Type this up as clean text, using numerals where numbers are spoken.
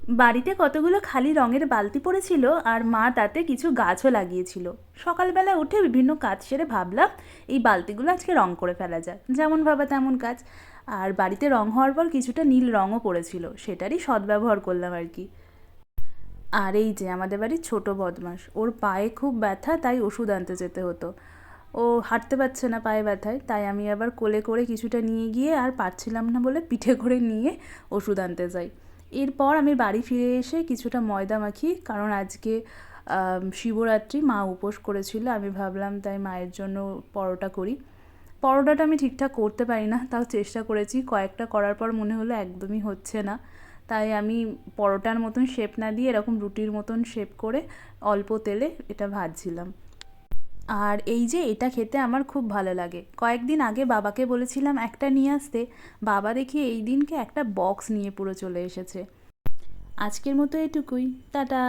বাড়িতে কতগুলো খালি রঙের বালতি পড়েছিল, আর মা তাতে কিছু গাছও লাগিয়েছিল। সকালবেলা উঠে বিভিন্ন কাজ সেরে ভাবলাম এই বালতিগুলো আজকে রং করে ফেলা যায়, যেমন ভাবা তেমন কাজ। আর বাড়িতে রং হওয়ার পর কিছুটা নীল রঙও পড়েছিল, সেটারই সদ্ব্যবহার করলাম আর কি। আর এই যে আমাদের বাড়ির ছোট বদমাস, ওর পায়ে খুব ব্যথা, তাই ওষুধ আনতে যেতে হতো। ও হাঁটতে পারছে না পায়ে ব্যথায়, তাই আমি আবার কোলে করে কিছুটা নিয়ে গিয়ে, আর পারছিলাম না বলে পিঠে করে নিয়ে ওষুধ আনতে যাই। এরপর আমি বাড়ি ফিরে এসে কিছুটা ময়দা মাখি, কারণ আজকে শিবরাত্রি, মা উপোস করেছিল। আমি ভাবলাম তাই মায়ের জন্য পরোটা করি। পরোটাটা আমি ঠিকঠাক করতে পারি না, তাও চেষ্টা করেছি। কয়েকটা করার পর মনে হলো একদমই হচ্ছে না, তাই আমি পরোটার মতন শেপ না দিয়ে এরকম রুটির মতন শেপ করে অল্প তেলে এটা ভাজছিলাম। আর এই যে এটা খেতে আমার খুব ভালো লাগে। কয়েকদিন আগে বাবাকে বলেছিলাম একটা নিয়ে আসতে, বাবা দেখি এই দিনকে একটা বক্স নিয়ে পুরো চলে এসেছে। আজকের মতো এটুকুই, টাটা।